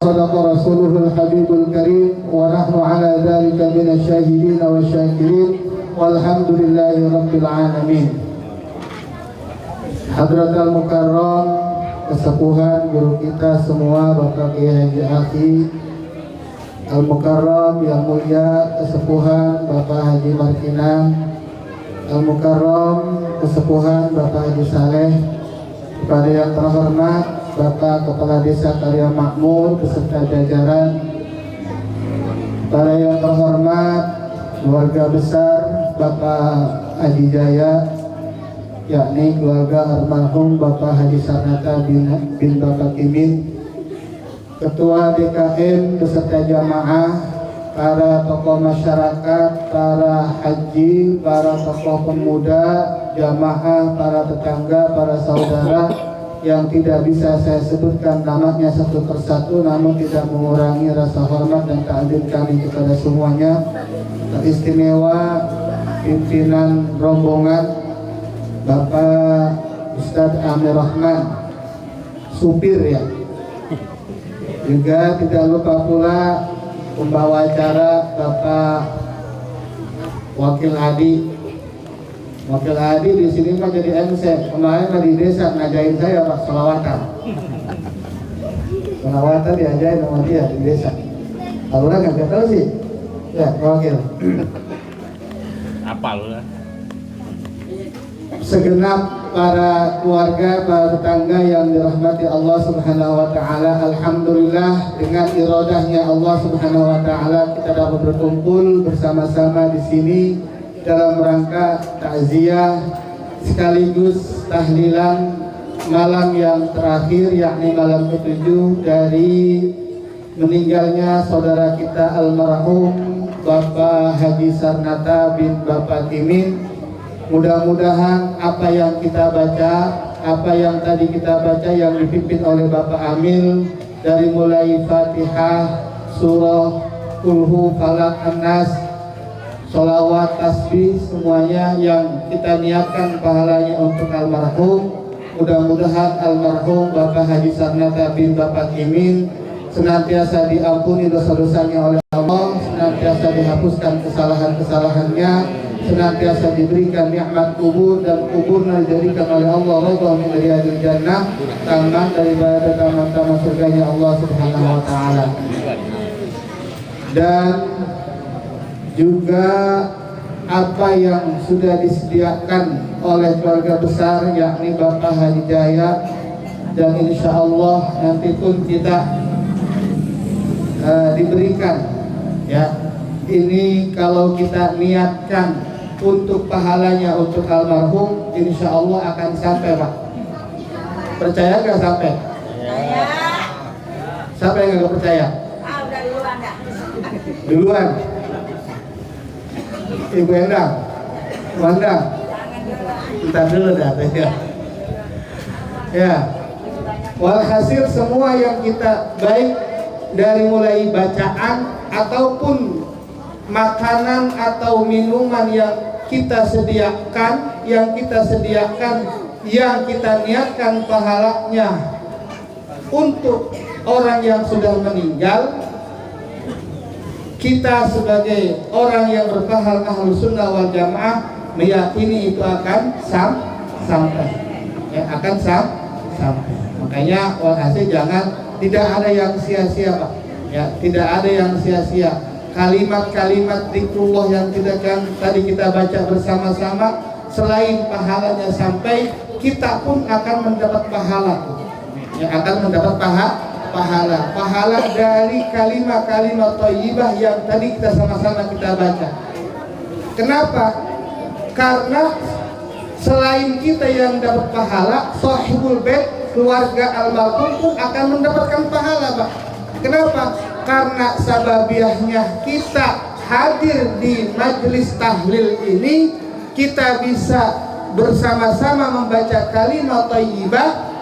صدق رسوله الحبيب الكريم ونحن على ذلك من الشاهدين والشاكرين والحمد لله رب العالمين. Hadratul Mukarram, kesepuhan guru kita semua Bapak Kiai Haji Aki Al-Mukarram yang mulia, kesepuhan Bapak Haji Markinam Al-Mukarram, kesepuhan Bapak Haji Saleh, kepada yang terhormat Bapak Kepala Desa Karya Makmur beserta jajaran, para yang terhormat keluarga besar Bapak Haji Jaya, yakni keluarga almarhum Bapak Haji Sarnata bin Bapak Kimin, Ketua DKM beserta jamaah, para tokoh masyarakat, para haji, para tokoh pemuda, jamaah, para tetangga, para saudara yang tidak bisa saya sebutkan namanya satu persatu, namun tidak mengurangi rasa hormat dan takdim kami kepada semuanya. Teristimewa pimpinan rombongan Bapak Ustadz Amir Rahman, supir ya. Juga tidak lupa pula pembawa acara Bapak Wakil Adi. Wakil Adi di sini mah jadi MC. Kemarin di desa ngajain saya Pak selawatan. Selawatan diajarin sama dia di desa. Kalau orang nggak tahu sih. Ya, wakil. Apa lu lah? Segenap para keluarga, para tetangga yang dirahmati Allah Subhanahu wa taala, alhamdulillah dengan iradahnya Allah Subhanahu wa taala kita dapat berkumpul bersama-sama di sini dalam rangka takziah sekaligus tahlilan malam yang terakhir, yakni malam ke-7 dari meninggalnya saudara kita almarhum Bapak Haji Sarnata bin Bapak Kimin. Mudah-mudahan apa yang kita baca, apa yang tadi kita baca yang dipimpin oleh Bapak Amil dari mulai Fatihah, surah, Kulhu, Falak, An-Nas, sholawat, tasbih, semuanya yang kita niatkan pahalanya untuk almarhum. Mudah-mudahan almarhum Bapak Haji Sarnata bin Bapak Kimin senantiasa diampuni dosa-dosanya oleh Allah, senantiasa dihapuskan kesalahan-kesalahannya, senantiasa diberikan nikmat kubur dan kuburnya dijadikan oleh Allah ridha min riyadil jannah, taman daripada taman-taman surganya Allah Subhanahu wa taala. Dan juga apa yang sudah disediakan oleh keluarga besar yakni Bapak Haji Jaya, dan insya Allah nanti pun kita diberikan ya. Ini kalau kita niatkan untuk pahalanya untuk almarhum, insya Allah akan sampai Pak. Percaya nggak sampai? Percaya. Siapa yang nggak percaya? Udah duluan dah. Duluan. Ibu Endang, Wandang, kita dulu dah ya. Ya. Walhasil semua yang kita baik dari mulai bacaan ataupun makanan atau minuman yang kita sediakan, yang kita niatkan pahalanya untuk orang yang sudah meninggal, kita sebagai orang yang berpahal Ahlus Sunnah wal Jamaah meyakini itu akan sampai, ya, akan sampai. Makanya walhasil tidak ada yang sia-sia Pak, ya, tidak ada yang sia-sia. Kalimat-kalimat zikrullah yang tadi kita baca bersama-sama, selain pahalanya sampai, kita pun akan mendapat pahala, ya, akan mendapat pahala dari kalimat-kalimat thayyibah yang tadi kita sama-sama kita baca. Kenapa? Karena selain kita yang dapat pahala, sahibul bait, keluarga almarhum pun akan mendapatkan pahala Pak. Kenapa? Karena sababiahnya kita hadir di majelis tahlil ini, kita bisa bersama-sama membaca kalimat thayyibah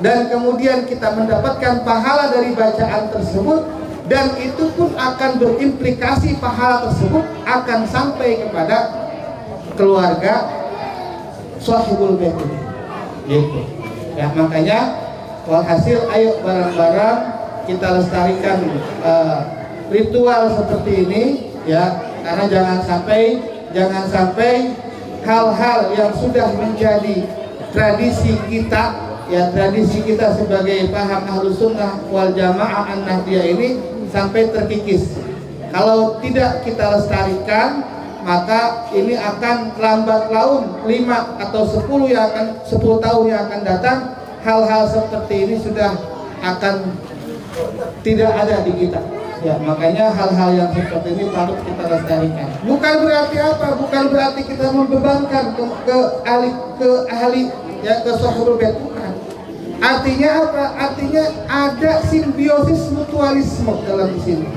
dan kemudian kita mendapatkan pahala dari bacaan tersebut, dan itu pun akan berimplikasi pahala tersebut akan sampai kepada keluarga sahibul bait gitu. Ya, makanya walhasil ayo bareng-bareng kita lestarikan ritual seperti ini ya, karena jangan sampai hal-hal yang sudah menjadi tradisi kita ya, tradisi kita sebagai paham Ahlus Sunnah wal Jamaah An-Nahdiyah ini sampai terkikis. Kalau tidak kita lestarikan, maka ini akan lambat laun 5 atau 10 tahun yang akan datang, hal-hal seperti ini sudah akan tidak ada di kita. Ya, makanya hal-hal yang seperti ini patut kita lestarikan. Bukan berarti apa? Bukan berarti kita membebankan ke ahli ya, ke Sahibul Bait, bukan. Artinya apa? Artinya ada simbiosis mutualisme dalam di sini.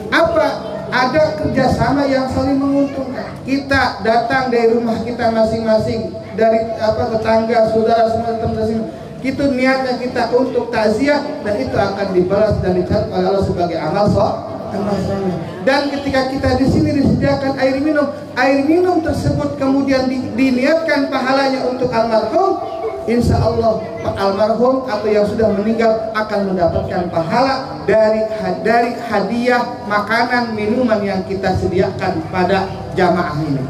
Apa? Ada kerjasama yang saling menguntungkan. Kita datang dari rumah kita masing-masing, dari tetangga, saudara, semua teman-teman. Itu niatnya kita untuk takziah, dan itu akan dibalas dan dicatat oleh Allah sebagai amal soleh. Dan ketika kita di sini disediakan air minum tersebut kemudian diniatkan pahalanya untuk almarhum, insya Allah almarhum atau yang sudah meninggal akan mendapatkan pahala dari hadiah makanan minuman yang kita sediakan pada jamaah ini.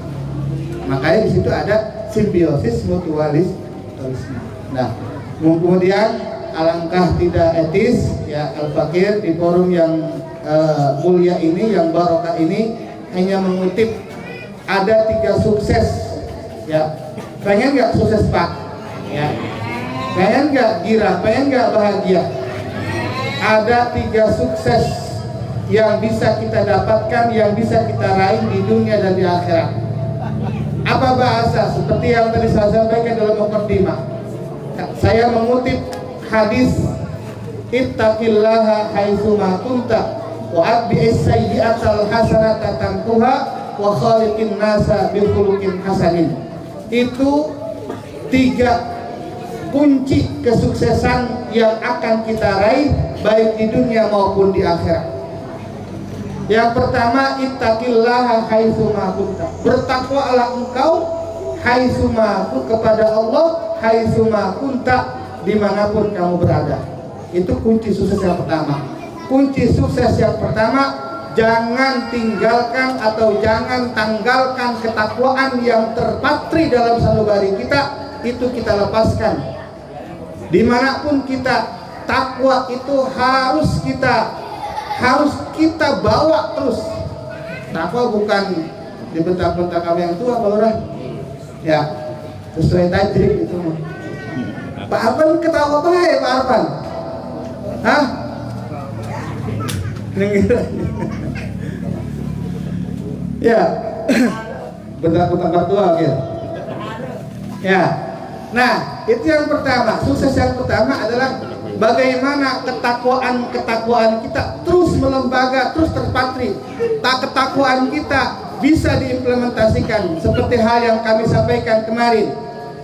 Makanya di situ ada simbiosis mutualisme. Nah, kemudian alangkah tidak etis ya Al-Fakir di forum yang mulia ini, yang barokah ini, hanya mengutip ada 3 sukses ya. Pengen nggak sukses Pak? Ya. Pengen nggak girah? Pengen nggak bahagia? Ada 3 sukses yang bisa kita dapatkan, yang bisa kita raih di dunia dan di akhirat. Apa bahasa? Seperti yang tadi saya sampaikan dalam muqaddimah. Saya mengutip hadis ittaqillaha haitsu ma kunta wa atbi'is sayyi'atal hasanata tamkuha wa khaliqin nasa bil khuluqin hasanin. Itu 3 kunci kesuksesan yang akan kita raih baik di dunia maupun di akhirat. Yang pertama, ittaqillaha haitsu ma kunta. Bertakwalah engkau haitsu ma kepada Allah, haitsu ma kunta, dimanapun kamu berada. Itu kunci sukses yang pertama. Kunci sukses yang pertama, jangan tinggalkan atau jangan tanggalkan ketakwaan yang terpatri dalam sanubari kita, itu kita lepaskan. Dimanapun kita, takwa itu harus kita bawa terus. Takwa bukan dibentak-bentak kami yang tua, Pak Lurah. Ya, sesuai tajrik itu. Pak Arfan ketawa baik, Pak Arfan. Hah? Ya, bentak-bentak mertua gitu. Ya. Nah, itu yang pertama. Sukses yang pertama adalah bagaimana ketakwaan kita terus melembaga, terus terpatri. Ketakwaan kita bisa diimplementasikan seperti hal yang kami sampaikan kemarin.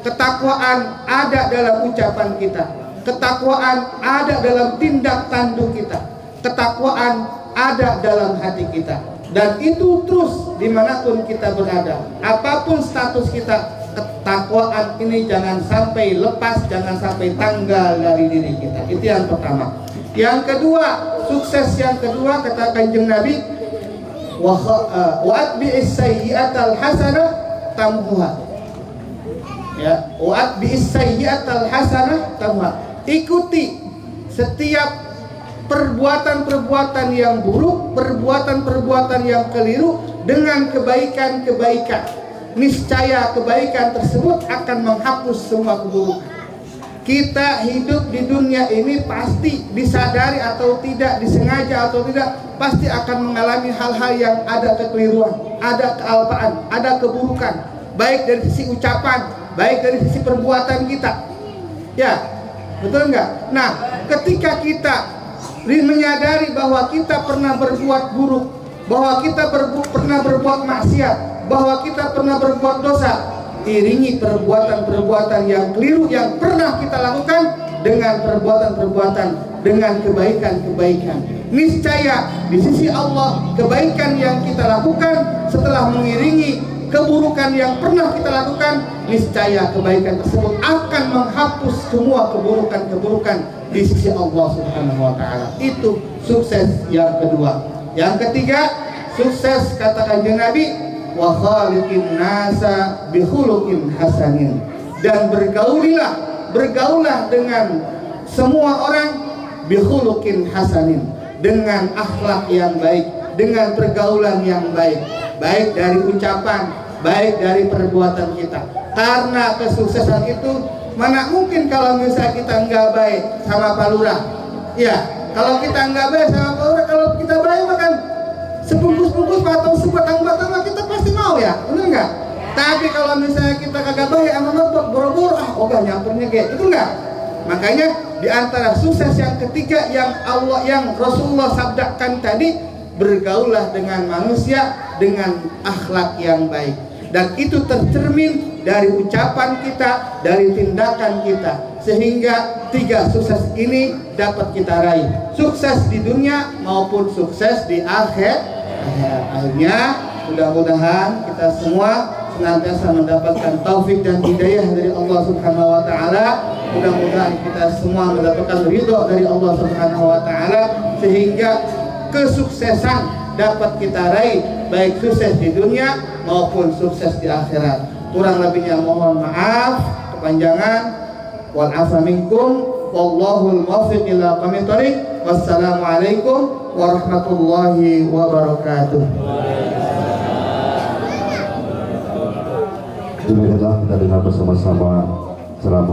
Ketakwaan ada dalam ucapan kita, ketakwaan ada dalam tindak tanduk kita, ketakwaan ada dalam hati kita, dan itu terus dimanapun kita berada, apapun status kita. Ketakwaan ini jangan sampai lepas, jangan sampai tanggal dari diri kita. Itu yang pertama. Yang kedua, sukses yang kedua kata Kanjeng Nabi, wa atbi'is sayyi'atal hasanah tamhuha. Ya, wa atbi'is sayyi'atal hasanah tamhuha. Ikuti setiap perbuatan-perbuatan yang buruk, perbuatan-perbuatan yang keliru dengan kebaikan-kebaikan. Niscaya kebaikan tersebut akan menghapus semua keburukan. Kita hidup di dunia ini pasti disadari atau tidak, disengaja atau tidak, pasti akan mengalami hal-hal yang ada kekeliruan, ada kealpaan, ada keburukan, baik dari sisi ucapan, baik dari sisi perbuatan kita. Ya, betul nggak? Nah, ketika kita menyadari bahwa kita pernah berbuat buruk, bahwa kita pernah berbuat maksiat, bahwa kita pernah berbuat dosa, iringi perbuatan-perbuatan yang keliru yang pernah kita lakukan dengan perbuatan-perbuatan, dengan kebaikan-kebaikan. Niscaya di sisi Allah, kebaikan yang kita lakukan setelah mengiringi keburukan yang pernah kita lakukan niscaya kebaikan tersebut akan menghapus semua keburukan-keburukan di sisi Allah Subhanahu wa taala. Itu sukses yang kedua. Yang ketiga, sukses kata Kanjeng Nabi, wa khaliqin nasa bi khuluqin hasanin. Dan bergaulah dengan semua orang bi khuluqin hasanin, dengan akhlak yang baik, dengan pergaulan yang baik, baik dari ucapan, baik dari perbuatan kita. Karena kesuksesan itu mana mungkin kalau misalnya kita nggak baik sama Pak Lurah. Ya, kalau kita nggak baik sama Pak Lurah, kalau kita baik makan sebungkus-bungkus atau sebatang-batang kita pasti mau ya, benar nggak? Tapi kalau misalnya kita kagak baik sama bapak boro-boro, ogah nyampernya kayak itu nggak. Makanya di antara sukses yang ketiga yang Rasulullah sabdakan tadi, bergaulah dengan manusia dengan akhlak yang baik. Dan itu tercermin dari ucapan kita, dari tindakan kita, sehingga tiga sukses ini dapat kita raih, sukses di dunia maupun sukses di akhir. Akhirnya mudah-mudahan kita semua senantiasa mendapatkan taufik dan hidayah dari Allah Subhanahu wa taala. Mudah-mudahan kita semua mendapatkan ridho dari Allah Subhanahu wa taala, sehingga kesuksesan dapat kita raih, baik sukses di dunia maupun sukses di akhirat. Kurang lebihnya mohon maaf kepanjangan. Wal afa minkum wallahul muwaffiq ila aqwamit thoriq. Wassalamualaikum warahmatullahi wabarakatuh. Demikianlah kita dengar bersama-sama ceramah